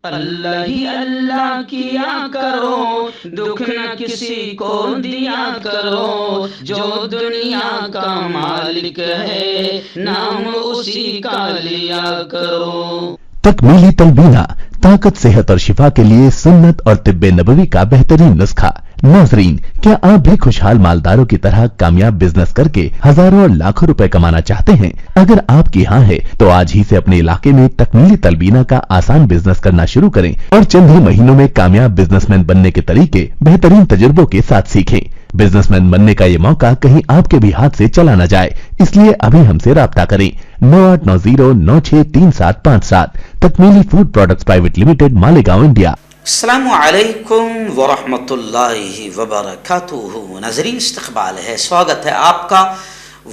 اللہ ہی اللہ کیا کرو، دکھ نہ کسی کو دیا کرو، جو دنیا کا مالک ہے نام اسی کا لیا کرو۔ تکمیلی تلبینہ، طاقت، صحت اور شفا کے لیے سنت اور طب نبوی کا بہترین نسخہ۔ ناظرین، کیا آپ بھی خوشحال مالداروں کی طرح کامیاب بزنس کر کے ہزاروں اور لاکھوں روپے کمانا چاہتے ہیں؟ اگر آپ کی ہاں ہے تو آج ہی سے اپنے علاقے میں تکمیلی تلبینہ کا آسان بزنس کرنا شروع کریں اور چند ہی مہینوں میں کامیاب بزنس مین بننے کے طریقے بہترین تجربوں کے ساتھ سیکھیں۔ بزنس مین بننے کا یہ موقع کہیں آپ کے بھی ہاتھ سے چلا نہ جائے، اس لیے ابھی ہم سے رابطہ کریں۔ 9890963757 تکمیلی Food Products Private Limited, Malegaon, India. السلام علیکم ورحمۃ اللہ وبرکاتہ۔ ناظرین، استقبال ہے، سواگت ہے آپ کا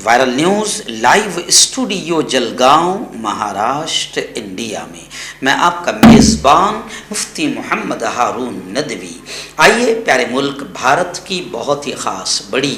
viral news live studio Jalgaon, Maharashtra, India میں۔ میں آپ کا میزبان مفتی محمد ہارون ندوی۔ آئیے پیارے ملک بھارت کی بہت ہی خاص بڑی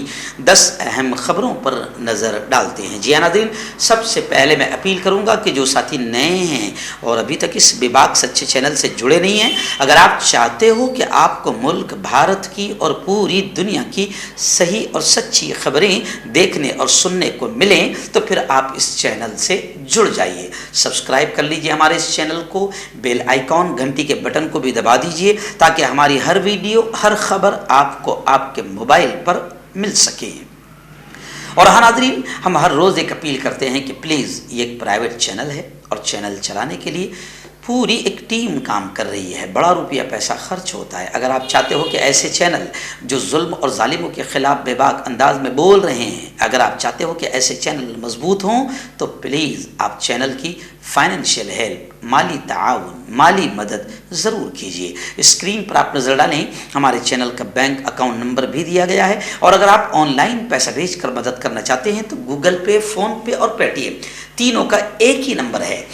10 اہم خبروں پر نظر ڈالتے ہیں۔ جی ناظرین، سب سے پہلے میں اپیل کروں گا کہ جو ساتھی نئے ہیں اور ابھی تک اس بے باک سچے چینل سے جڑے نہیں ہیں، اگر آپ چاہتے ہو کہ آپ کو ملک بھارت کی اور پوری دنیا کی صحیح اور سچی خبریں دیکھنے اور سننے کو ملیں تو پھر آپ اس چینل سے جڑ جائیے۔ سبسکرائب کر لیجئے ہمارے اس چینل کو، بیل آئیکن گھنٹی کے بٹن کو بھی دبا دیجئے تاکہ ہماری ہر ویڈیو، ہر خبر آپ کو آپ کے موبائل پر مل سکے۔ اور ہاں ناظرین، ہم ہر روز ایک اپیل کرتے ہیں کہ پلیز یہ ایک پرائیویٹ چینل ہے اور چینل چلانے کے لیے پوری ایک ٹیم کام کر رہی ہے، بڑا روپیہ پیسہ خرچ ہوتا ہے۔ اگر آپ چاہتے ہو کہ ایسے چینل جو ظلم اور ظالموں کے خلاف بے باک انداز میں بول رہے ہیں، اگر آپ چاہتے ہو کہ ایسے چینل مضبوط ہوں تو پلیز آپ چینل کی فائنینشیل ہیلپ، مالی تعاون، مالی مدد ضرور کیجیے۔ اسکرین پر آپ نظر ڈالیں، ہمارے چینل کا بینک اکاؤنٹ نمبر بھی دیا گیا ہے، اور اگر آپ آن لائن پیسہ بھیج کر مدد کرنا چاہتے ہیں تو گوگل پے، فون پے اور پے ٹی ایم تینوں کا ایک ہی نمبر ہے،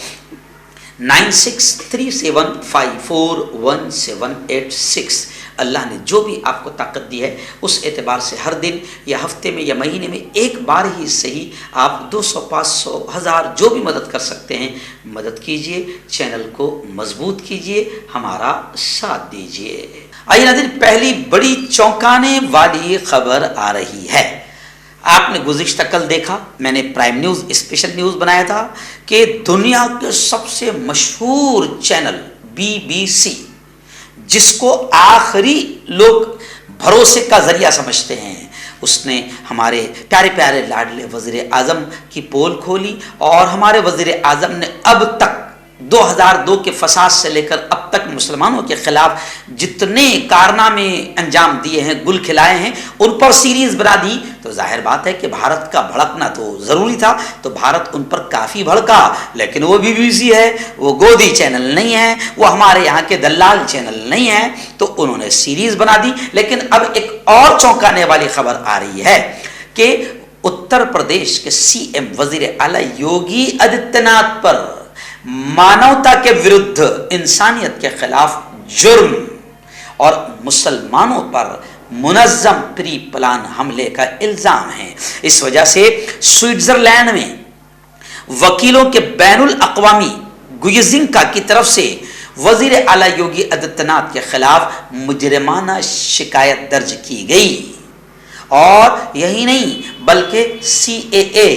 9637541786۔ اللہ نے جو بھی آپ کو طاقت دی ہے اس اعتبار سے ہر دن یا ہفتے میں یا مہینے میں ایک بار ہی صحیح آپ 200، 500، 1000 جو بھی مدد کر سکتے ہیں مدد کیجئے، چینل کو مضبوط کیجئے، ہمارا ساتھ دیجئے۔ آئیے ناظرین، پہلی بڑی چونکانے والی خبر آ رہی ہے۔ آپ نے گزشتہ کل دیکھا، میں نے پرائم نیوز اسپیشل نیوز بنایا تھا کہ دنیا کے سب سے مشہور چینل BBC، جس کو آخری لوگ بھروسے کا ذریعہ سمجھتے ہیں، اس نے ہمارے پیارے پیارے لاڈلے وزیر اعظم کی پول کھولی، اور ہمارے وزیر اعظم نے اب تک 2002 کے فساد سے لے کر اب تک مسلمانوں کے خلاف جتنے کارنامے انجام دیے ہیں، گل کھلائے ہیں، ان پر سیریز بنا دی۔ تو ظاہر بات ہے کہ بھارت کا بھڑکنا تو ضروری تھا، تو بھارت ان پر کافی بھڑکا، لیکن وہ BBC ہے، وہ گودی چینل نہیں ہے، وہ ہمارے یہاں کے دلال چینل نہیں ہے، تو انہوں نے سیریز بنا دی۔ لیکن اب ایک اور چونکانے والی خبر آ رہی ہے کہ اتر پردیش کے CM وزیر اعلی یوگی آدتیہ ناتھ پر مانوتا کے ورد، انسانیت کے خلاف جرم اور مسلمانوں پر منظم پری پلان حملے کا الزام ہے۔ اس وجہ سے سوئٹزرلینڈ میں وکیلوں کے بین الاقوامی گویزنکا کی طرف سے وزیر اعلی یوگی آدتیہ ناتھ کے خلاف مجرمانہ شکایت درج کی گئی، اور یہی نہیں بلکہ CAA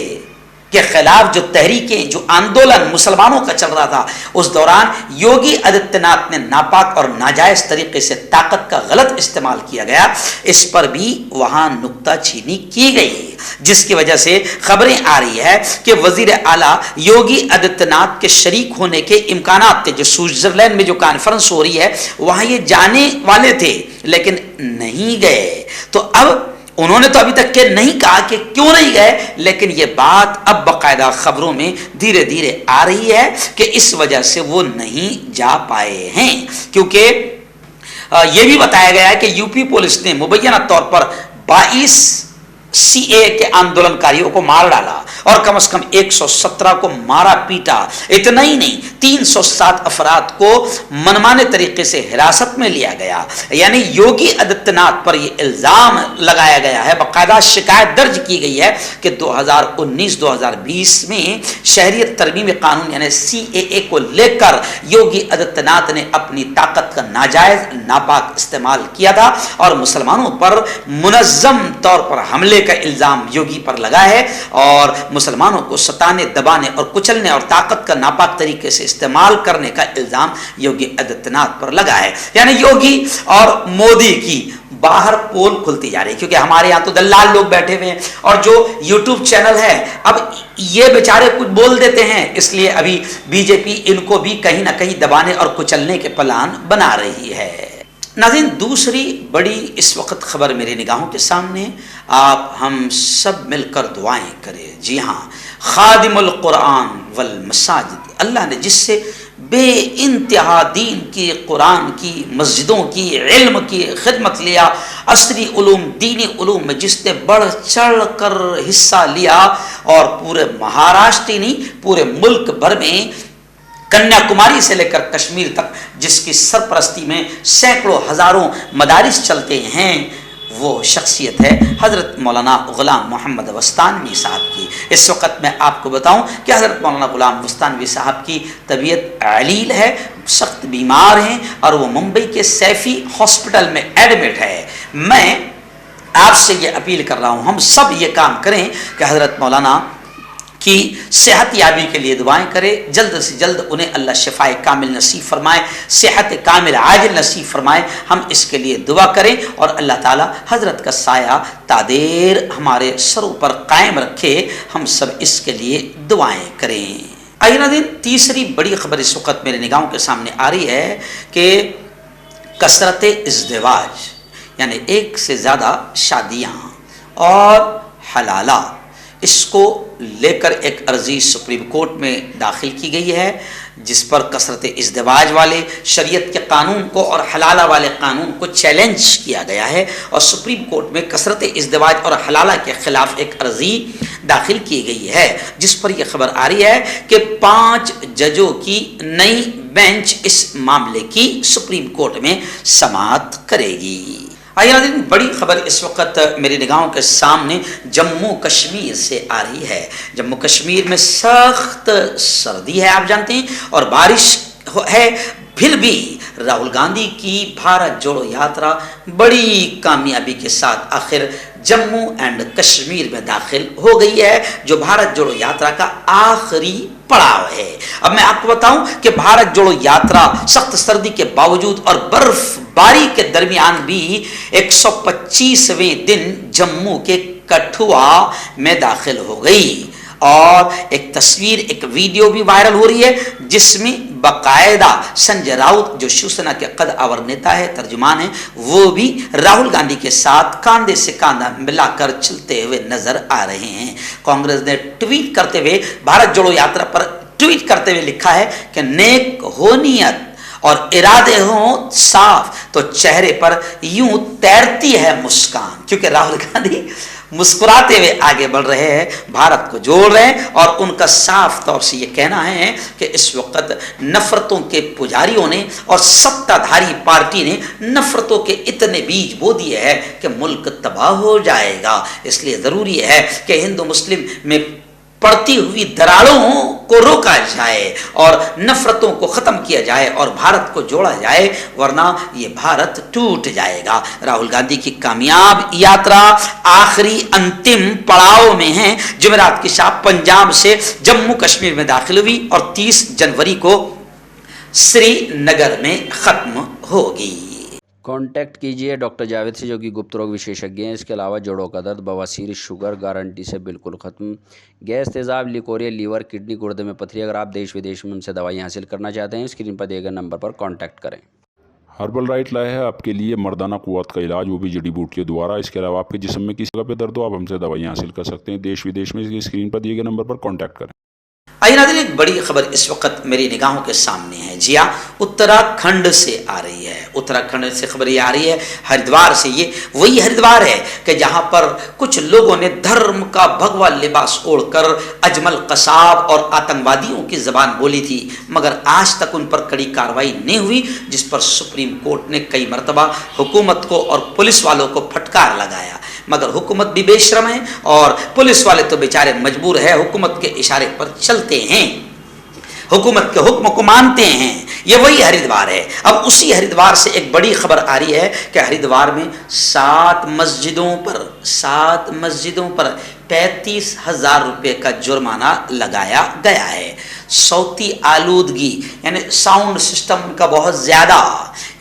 کے خلاف جو تحریکیں، جو آندولن مسلمانوں کا چل رہا تھا، اس دوران یوگی آدتیہ ناتھ نے ناپاک اور ناجائز طریقے سے طاقت کا غلط استعمال کیا گیا، اس پر بھی وہاں نکتہ چینی کی گئی، جس کی وجہ سے خبریں آ رہی ہے کہ وزیر اعلیٰ یوگی آدتیہ ناتھ کے شریک ہونے کے امکانات تھے۔ جو سوئٹزرلینڈ میں جو کانفرنس ہو رہی ہے وہاں یہ جانے والے تھے لیکن نہیں گئے، تو اب انہوں نے تو ابھی تک کہ نہیں کہا کہ کیوں نہیں گئے، لیکن یہ بات اب باقاعدہ خبروں میں دھیرے دھیرے آ رہی ہے کہ اس وجہ سے وہ نہیں جا پائے ہیں، کیونکہ یہ بھی بتایا گیا ہے کہ UP پولیس نے مبینہ طور پر 22 CA के आंदोलनकारियों को मार डाला और कम से कम 117 को मारा पीटा। इतना ही नहीं, 307 अफराद को मनमाने तरीके से हिरासत में लिया गया। यानी योगी आदित्यनाथ पर यह इल्जाम लगाया गया है, बाकायदा शिकायत दर्ज की गई है कि 2019-2020 में शहरियत तरमीमी कानून यानी CAA को लेकर योगी आदित्यनाथ ने अपनी ताकत का नाजायज नापाक इस्तेमाल किया था और मुसलमानों पर मुनज़्ज़म तौर पर हमले का इल्जाम योगी पर लगा है और मुसलमानों को सताने, दबाने और कुचलने और ताकत का नापाक तरीके से इस्तेमाल करने का इल्जाम योगी आदित्यनाथ पर लगा है। यानी योगी और मोदी की बाहर पोल खुलती जा रही है, क्योंकि हमारे यहाँ तो दल्लाल लोग बैठे हुए हैं और जो यूट्यूब चैनल है अब ये बेचारे कुछ बोल देते हैं, इसलिए अभी बीजेपी इनको भी कहीं ना कहीं दबाने और कुचलने के प्लान बना रही है। नाज़रीन, दूसरी बड़ी इस वक्त खबर मेरी निगाहों के सामने, आप हम सब मिलकर दुआएं करें। जी हाँ, खादिमुल कुरान वल मसाजिद, अल्लाह ने जिससे बे इंतहा दीन की, कुरान की, मस्जिदों की, इल्म की खिदमत लिया, असरी उलूम, दीनी उलूम में जिसने बढ़ चढ़ कर हिस्सा लिया और पूरे महाराष्ट्र ही नहीं पूरे मुल्क भर में कन्याकुमारी से लेकर कश्मीर तक जिसकी सरपरस्ती में सैकड़ों हजारों मदारिस चलते हैं, वो शख्सियत है हज़रत मौलाना ग़ुलाम मोहम्मद वस्तानवी साहब की। इस वक्त मैं आपको बताऊं कि हज़रत मौलाना ग़ुलाम वस्तानवी साहब की तबीयत अलील है, सख्त बीमार हैं और वो मुंबई के सैफी हॉस्पिटल में एडमिट है। मैं आपसे ये अपील कर रहा हूँ, हम सब ये काम करें कि हज़रत मौलाना की सेहत याबी के लिए दुआएं करें, जल्द से जल्द उन्हें अल्लाह शिफाए कामिल नसीब फरमाए, सेहत कामिल आजिल नसीब फरमाए। हम इसके लिए दुआ करें और अल्लाह ताला हज़रत का साया तादेर हमारे सरों पर कायम रखे। हम सब इसके लिए दुआएं करें। आइए नाज़रीन, तीसरी बड़ी खबर इस वक्त मेरे निगाहों के सामने आ रही है कि कसरत इज़्दिवाज यानी एक से ज़्यादा शादियाँ और हलाला, इसको लेकर एक अर्जी सुप्रीम कोर्ट में दाखिल की गई है, जिस पर कसरत इज़्दिवाज वाले शरीयत के कानून को और हलाला वाले कानून को चैलेंज किया गया है और सुप्रीम कोर्ट में कसरत इज़्दिवाज और हलाला के खिलाफ एक अर्जी दाखिल की गई है, जिस पर यह खबर आ रही है कि 5 जजों की नई बेंच इस मामले की सुप्रीम कोर्ट में समाअत करेगी। आइए नाज़रीन, बड़ी खबर इस वक्त मेरी निगाहों के सामने जम्मू कश्मीर से आ रही है। जम्मू कश्मीर में सख्त सर्दी है, आप जानते हैं, और बारिश है, फिर भी राहुल गांधी की भारत जोड़ो यात्रा बड़ी कामयाबी के साथ आखिर जम्मू एंड कश्मीर में दाखिल हो गई है, जो भारत जोड़ो यात्रा का आखिरी पड़ाव है। अब मैं आपको बताऊं कि भारत जोड़ो यात्रा सख्त सर्दी के बावजूद और बर्फबारी के दरमियान भी 125वें दिन जम्मू के कठुआ में दाखिल हो गई और एक तस्वीर, एक वीडियो भी वायरल हो रही है, जिसमें बाकायदा संजय राउत जो शिवसेना के कद आवर नेता है, तर्जुमान है, वो भी राहुल गांधी के साथ कांधे से कांधा मिलाकर चलते हुए नजर आ रहे हैं। कांग्रेस ने ट्वीट करते हुए, भारत जोड़ो यात्रा पर ट्वीट करते हुए लिखा है कि नेक हो नियत और इरादे हो साफ तो चेहरे पर यूं तैरती है मुस्कान, क्योंकि राहुल गांधी मुस्कुराते हुए आगे बढ़ रहे हैं, भारत को जोड़ रहे हैं और उनका साफ तौर से ये कहना है कि इस वक्त नफरतों के पुजारियों ने और सत्ताधारी पार्टी ने नफरतों के इतने बीज बो दिए हैं कि मुल्क तबाह हो जाएगा। इसलिए ज़रूरी है कि हिंदू मुस्लिम में पड़ती हुई दरारों को रोका जाए और नफरतों को ख़त्म किया जाए और भारत को जोड़ा जाए, वरना ये भारत टूट जाएगा। राहुल गांधी की कामयाब यात्रा आखिरी अंतिम पड़ाव में है। जुमेरात की शाम पंजाब से जम्मू कश्मीर में दाखिल हुई और 30 जनवरी को श्रीनगर में ख़त्म होगी। कांटेक्ट कीजिए डॉक्टर जावेद से, जो कि गुप्त रोग विशेषज्ञ हैं। इसके अलावा जोड़ों का दर्द, बवासीर, शुगर गारंटी से बिल्कुल ख़त्म, गैस, तेज़ाब, लिकोरिया, लीवर, किडनी, गुर्दे में पथरी। अगर आप देश विदेश में उनसे दवाई हासिल करना चाहते हैं, स्क्रीन पर दिए गए नंबर पर कांटेक्ट करें। हर्बल राइट लाया है आपके लिए मर्दाना कुव्वत का इलाज, वो भी जड़ी बूटियों द्वारा। इसके अलावा आपके जिस्म में किसी जगह पे दर्द हो, आप हमसे दवाइयाँ हासिल कर सकते हैं देश विदेश में। स्क्रीन पर दिए गए नंबर पर कॉन्टैक्ट करें। آئیے ناظرین، ایک بڑی خبر اس وقت میری نگاہوں کے سامنے ہے. جی ہاں، اتراکھنڈ سے آ رہی ہے. اتراکھنڈ سے خبر یہ آ رہی ہے، ہریدوار سے. یہ وہی ہریدوار ہے کہ جہاں پر کچھ لوگوں نے دھرم کا بھگوا لباس اوڑھ کر اجمل قصاب اور آتنکوادیوں کی زبان بولی تھی، مگر آج تک ان پر کڑی کارروائی نہیں ہوئی، جس پر سپریم کورٹ نے کئی مرتبہ حکومت کو اور پولیس والوں کو پھٹکار لگایا. مگر حکومت بھی بے شرم ہے اور پولیس والے تو بیچارے مجبور ہے، حکومت کے اشارے پر چلتے ہیں، حکومت کے حکم کو مانتے ہیں. یہ وہی ہریدوار ہے. اب اسی ہریدوار سے ایک بڑی خبر آ رہی ہے کہ ہریدوار میں 7 مسجدوں پر 35,000 روپے کا جرمانہ لگایا گیا ہے. صوتی آلودگی یعنی ساؤنڈ سسٹم کا بہت زیادہ،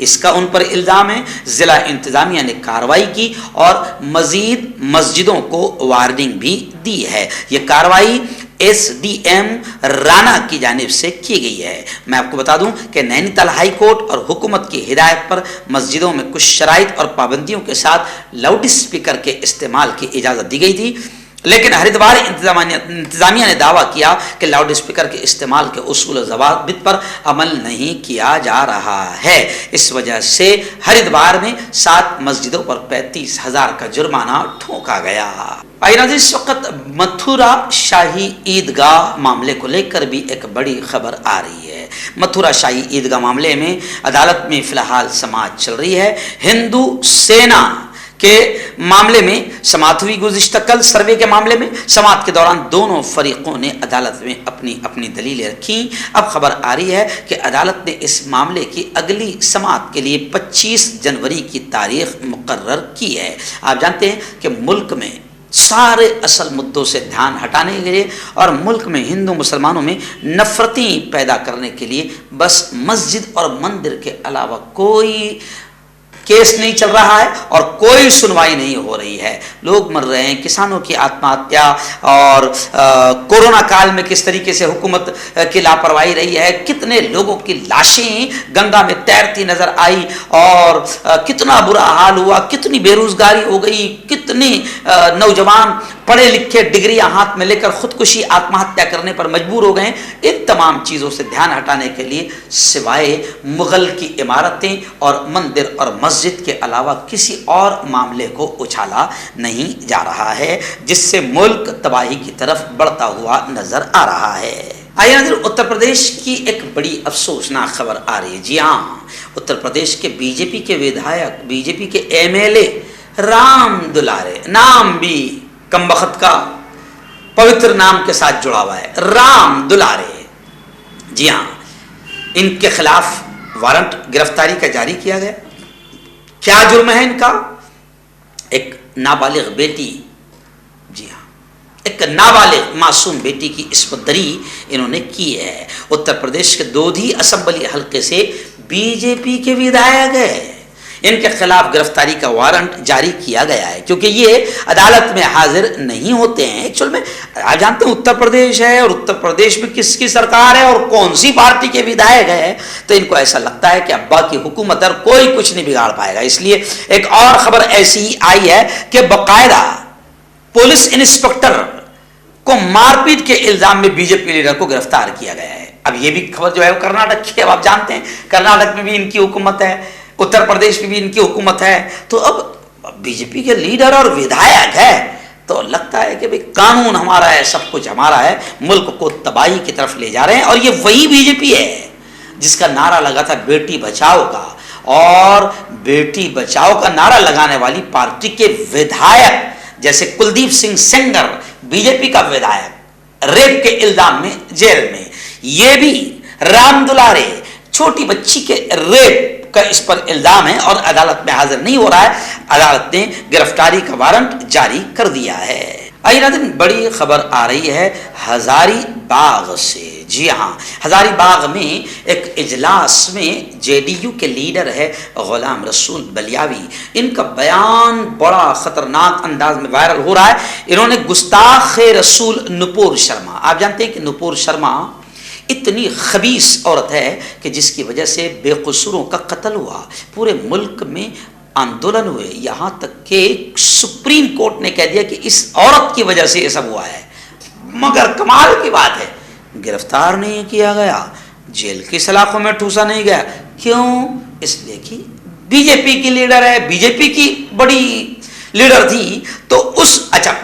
اس کا ان پر الزام ہے. ضلع انتظامیہ نے کارروائی کی اور مزید مسجدوں کو وارننگ بھی دی ہے. یہ کارروائی SDM رانا کی جانب سے کی گئی ہے. میں آپ کو بتا دوں کہ نینی تال ہائی کورٹ اور حکومت کی ہدایت پر مسجدوں میں کچھ شرائط اور پابندیوں کے ساتھ لاؤڈ اسپیکر کے استعمال کی اجازت دی گئی تھی، لیکن ہریدوار انتظامیہ نے دعویٰ کیا کہ لاؤڈ اسپیکر کے استعمال کے اصول و ضوابط پر عمل نہیں کیا جا رہا ہے. اس وجہ سے ہریدوار میں 7 مسجدوں پر 35,000 کا جرمانہ ٹھونکا گیا. اس وقت متھورا شاہی عیدگاہ معاملے کو لے کر بھی ایک بڑی خبر آ رہی ہے. متھورا شاہی عیدگاہ معاملے میں عدالت میں فی الحال سماعت چل رہی ہے. ہندو سینا کے معاملے میں سماعت ہوئی گزشتہ کل. سروے کے معاملے میں سماعت کے دوران دونوں فریقوں نے عدالت میں اپنی دلیلیں رکھیں. اب خبر آ رہی ہے کہ عدالت نے اس معاملے کی اگلی سماعت کے لیے 25 جنوری کی تاریخ مقرر کی ہے. آپ جانتے ہیں کہ ملک میں سارے اصل مدوں سے دھیان ہٹانے کے لیے اور ملک میں ہندو مسلمانوں میں نفرتیں پیدا کرنے کے لیے بس مسجد اور مندر کے علاوہ کوئی کیس نہیں چل رہا ہے اور کوئی سنوائی نہیں ہو رہی ہے. لوگ مر رہے ہیں، کسانوں کی آتما ہتیا اور کورونا کال میں کس طریقے سے حکومت کی لاپرواہی رہی ہے. کتنے لوگوں کی لاشیں گنگا میں تیرتی نظر آئی اور کتنا برا حال ہوا، کتنی بے روزگاری ہو گئی، کتنے نوجوان پڑھے لکھے ڈگریاں ہاتھ میں لے کر خودکشی آتما ہتیا کرنے پر مجبور ہو گئے. ان تمام چیزوں سے دھیان ہٹانے کے لیے سوائے مغل کی عمارتیں اور مندر اور مسجد کے علاوہ کسی اور معاملے کو اچھالا نہیں جا رہا ہے، جس سے ملک تباہی کی طرف بڑھتا ہوا نظر آ رہا ہے. آئیے اتر پردیش کی ایک بڑی افسوسناک خبر آ رہی ہے. جی ہاں، اتر پردیش کے بی جے پی کے ودھایک، بی جے پی کے MLA رام دلارے، نام بھی کم بخت کا پوتر نام کے ساتھ جڑا ہوا ہے، رام دلارے. جی ہاں، ان کے خلاف وارنٹ گرفتاری کا جاری کیا گیا. کیا جرم ہے ان کا؟ ایک نابالغ بیٹی، جی ہاں، ایک نابالغ معصوم بیٹی کی عصمت دری انہوں نے کی ہے. اتر پردیش کے دودھی اسمبلی حلقے سے بی جے پی کے ودھایک ہے، ان کے خلاف گرفتاری کا وارنٹ جاری کیا گیا ہے کیونکہ یہ عدالت میں حاضر نہیں ہوتے ہیں. ایکچوئل میں آپ جانتے ہیں اتر پردیش ہے اور اتر پردیش میں کس کی سرکار ہے اور کون سی پارٹی کے ودھایک ہے، تو ان کو ایسا لگتا ہے کہ ابا کی حکومت اور کوئی کچھ نہیں بگاڑ پائے گا. اس لیے ایک اور خبر ایسی ہی آئی ہے کہ باقاعدہ پولیس انسپکٹر کو مار پیٹ کے الزام میں بی جے پی لیڈر کو گرفتار کیا گیا ہے. اب یہ بھی خبر جو ہے وہ کرناٹک کی ہے. اب آپ جانتے ہیں کرناٹک میں بھی ان کی حکومت ہے، اتر پردیش میں بھی ان کی حکومت ہے. تو اب بی جے پی کے لیڈر اور ودھایک ہے تو لگتا ہے کہ قانون ہمارا ہے، سب کچھ ہمارا ہے، ملک کو تباہی کی طرف لے جا رہے ہیں. اور یہ وہی بی جے پی ہے جس کا نعرہ لگا تھا بیٹی بچاؤ کا، اور بیٹی بچاؤ کا نعرہ لگانے والی پارٹی کے ودھایک جیسے کلدیپ سنگھ سینگر، بی جے پی کا ودھایک، ریپ کے الزام میں جیل میں. یہ بھی رام دلارے چھوٹی بچی کے ریپ کا اس پر الزام ہے اور عدالت میں حاضر نہیں ہو رہا ہے. عدالت نے گرفتاری کا وارنٹ جاری کر دیا ہے. آئیے ناظرین، بڑی خبر آ رہی ہے ہزاری باغ سے. جی ہاں، ہزاری باغ میں ایک اجلاس میں JDU کے لیڈر ہے غلام رسول بلیاوی. ان کا بیان بڑا خطرناک انداز میں وائرل ہو رہا ہے. انہوں نے گستاخ رسول نپور شرما، آپ جانتے ہیں کہ نپور شرما اتنی خبیث عورت ہے کہ جس کی وجہ سے بے قصوروں کا قتل ہوا، پورے ملک میں آندولن ہوئے، یہاں تک کہ سپریم کورٹ نے کہہ دیا کہ اس عورت کی وجہ سے یہ سب ہوا ہے. مگر کمال کی بات ہے गिरफ्तार नहीं किया गया, जेल की सलाखों में ठूसा नहीं गया। क्यों? इसलिए कि बीजेपी की लीडर है, बीजेपी की बड़ी लीडर थी, तो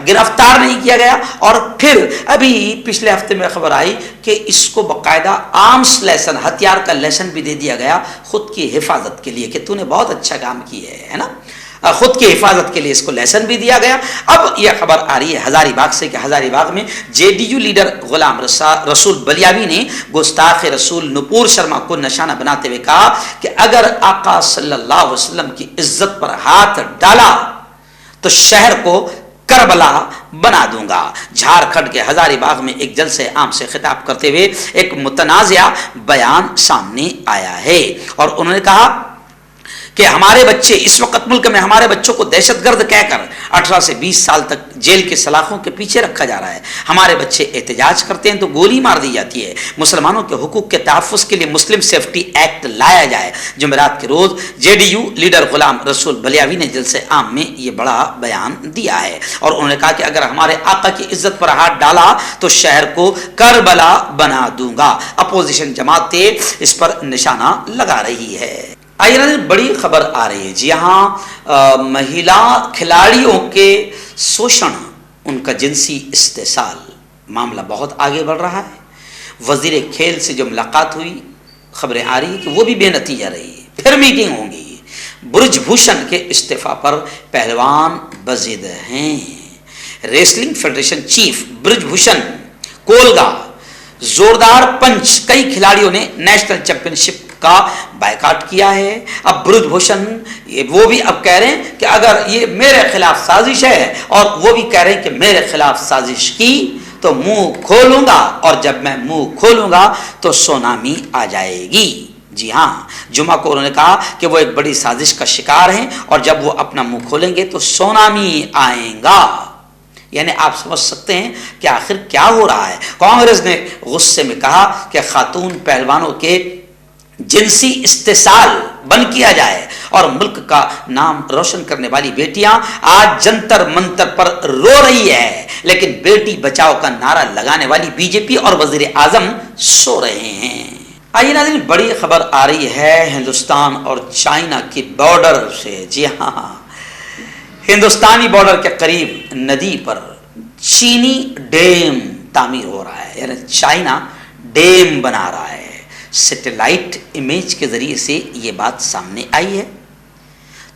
गिरफ्तार नहीं किया गया। और फिर अभी पिछले हफ्ते में खबर आई कि इसको बकायदा आर्म्स लेसन, हथियार का लेसन भी दे दिया गया खुद की हिफाजत के लिए, कि तूने बहुत अच्छा काम किया है ना, खुद की हिफाजत के लिए इसको लेसन भी दिया गया। अब यह खबर आ रही है हजारीबाग से कि हजारीबाग में जेडीयू लीडर गुलाम रसूल बलियावी ने गुस्ताख रसूल नुपुर शर्मा को निशाना बनाते हुए कहा कि अगर आका सल्लल्लाहु अलैहि वसल्लम की इज्जत पर हाथ डाला तो शहर को करबला बना दूंगा। झारखंड के हजारीबाग में एक जलसे आम से खिताब करते हुए एक मुतनाज़िया बयान सामने आया है और उन्होंने कहा कि हमारे बच्चे, इस वक्त मुल्क में हमारे बच्चों को दहशतगर्द कहकर 18 से 20 साल तक जेल के सलाखों के पीछे रखा जा रहा है। हमारे बच्चे एहतजाज करते हैं तो गोली मार दी जाती है। मुसलमानों के हुकूक के तहफ़्फ़ुज़ के लिए मुस्लिम सेफ्टी एक्ट लाया जाए। जुमेरात के रोज जेडीयू लीडर गुलाम रसूल बलियावी ने जलसे आम में ये बड़ा बयान दिया है और उन्होंने कहा कि अगर हमारे आका की इज्जत पर हाथ डाला तो शहर को करबला बना दूंगा। अपोजिशन जमातें इस पर निशाना लगा रही है। आइए ना, बड़ी खबर आ रही है। जी हाँ, महिला खिलाड़ियों के शोषण, उनका जिनसी इस्तेसाल मामला बहुत आगे बढ़ रहा है। वजीर खेल से जो मुलाकात हुई, खबरें आ रही है कि वो भी बेनतीजा रही है। फिर मीटिंग होगी। ब्रजभूषण के इस्तीफा पर पहलवान बजिद हैं। रेसलिंग फेडरेशन चीफ ब्रजभूषण कोलगा जोरदार पंच, कई खिलाड़ियों ने नेशनल चैंपियनशिप का बायकाट किया है। अब ब्रजभूषण वो भी अब कह रहे हैं कि अगर ये मेरे खिलाफ साजिश है और वो भी कह रहे हैं कि मेरे खिलाफ साजिश की तो मुंह खोलूंगा और जब मैं मुंह खोलूंगा तो सुनामी आ जाएगी। जी हाँ, जुमा को उन्होंने कहा कि वो एक बड़ी साजिश का शिकार हैं और जब वो अपना मुंह खोलेंगे तो सुनामी आएगा। यानी आप समझ सकते हैं कि आखिर क्या हो रहा है। कांग्रेस ने गुस्से में कहा कि खातून पहलवानों के जिनसी इस्तेसाल बंद किया जाए और मुल्क का नाम रोशन करने वाली बेटियां आज जंतर मंतर पर रो रही है, लेकिन बेटी बचाओ का नारा लगाने वाली बीजेपी और वजीर आजम सो रहे हैं। आइए नाज़रीन, बड़ी खबर आ रही है हिंदुस्तान और चाइना की बॉर्डर से। जी हाँ, हिंदुस्तानी बॉर्डर के करीब नदी पर चीनी डैम तामीर हो रहा है, यानी चाइना डैम बना रहा है। सैटेलाइट इमेज के जरिए से ये बात सामने आई है।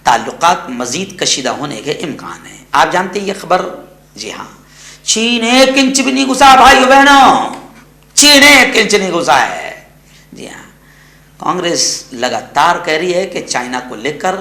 ताल्लुकात मजीद कशीदा होने के इम्कान है। आप जानते हैं ये खबर। जी हाँ, चीन 1 इंच भी नहीं घुसा भाइयों बहनों, चीन 1 इंच नहीं घुसा है। जी हाँ, कांग्रेस लगातार कह रही है कि चाइना को लेकर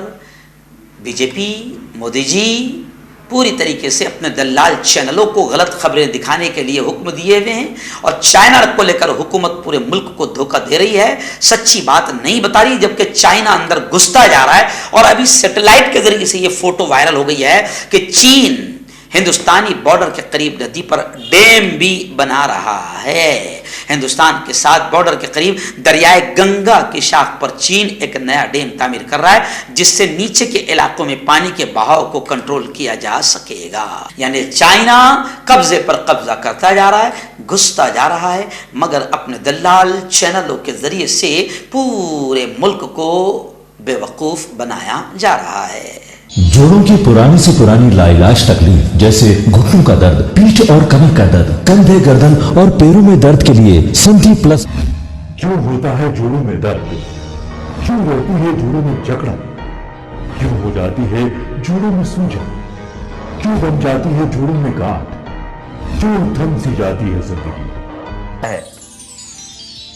बीजेपी, मोदी जी पूरी तरीके से अपने दलाल चैनलों को गलत खबरें दिखाने के लिए हुक्म दिए हुए हैं और चाइना को लेकर हुकूमत पूरे मुल्क को धोखा दे रही है, सच्ची बात नहीं बता रही, जबकि चाइना अंदर घुसता जा रहा है। और अभी सैटेलाइट के जरिए से ये फोटो वायरल हो गई है कि चीन हिंदुस्तानी बॉर्डर के करीब नदी पर डैम भी बना रहा है। हिंदुस्तान के साथ बॉर्डर के करीब दरियाए गंगा की शाख पर चीन एक नया डैम तामीर कर रहा है, जिससे नीचे के इलाकों में पानी के बहाव को कंट्रोल किया जा सकेगा। यानी चाइना कब्जे पर कब्जा करता जा रहा है, घुसता जा रहा है, मगर अपने दलाल चैनलों के जरिए से पूरे मुल्क को बेवकूफ बनाया जा रहा है। जोड़ों की पुरानी से पुरानी लाइलाज तकलीफ जैसे घुटनों का दर्द, पीठ और कमर का दर्द, कंधे, गर्दन और पैरों में दर्द के लिए संधि प्लस। क्यों होता है जोड़ों में दर्द? क्यों रहती है जोड़ों में जकड़न? क्यों हो जाती है जोड़ों में सूजन? क्यों बन जाती है जोड़ों में गांठ? क्यों थम सी जाती है जिंदगी?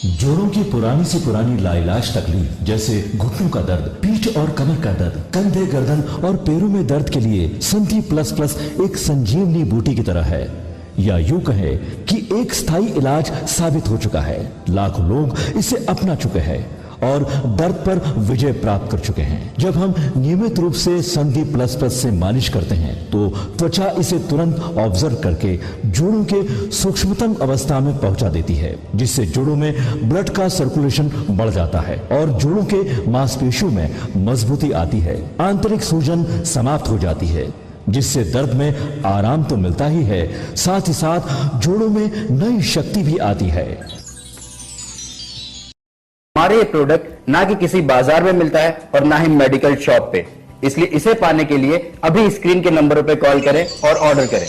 जोड़ों की पुरानी से पुरानी लाइलाज तकलीफ जैसे घुटनों का दर्द, पीठ और कमर का दर्द, कंधे, गर्दन और पैरों में दर्द के लिए संधि प्लस प्लस एक संजीवनी बूटी की तरह है, या यूं कहे कि एक स्थायी इलाज साबित हो चुका है। लाखों लोग इसे अपना चुके हैं और दर्द पर विजय प्राप्त कर चुके हैं। जब हम नियमित रूप से संधि प्लस प्लस से मालिश करते हैं तो त्वचा इसे तुरंत ऑब्जर्व करके जोड़ों के सूक्ष्मतम अवस्था में पहुंचा देती है, जिससे जोड़ों में ब्लड का सर्कुलेशन बढ़ जाता है और जोड़ों के मांसपेशियों में मजबूती आती है, आंतरिक सूजन समाप्त हो जाती है, जिससे दर्द में आराम तो मिलता ही है, साथ ही साथ जोड़ों में नई शक्ति भी आती है। हमारे ये प्रोडक्ट ना कि किसी बाजार में मिलता है और ना ही मेडिकल शॉप पे, इसलिए इसे पाने के लिए अभी स्क्रीन के नंबरों पे कॉल करें और ऑर्डर करें।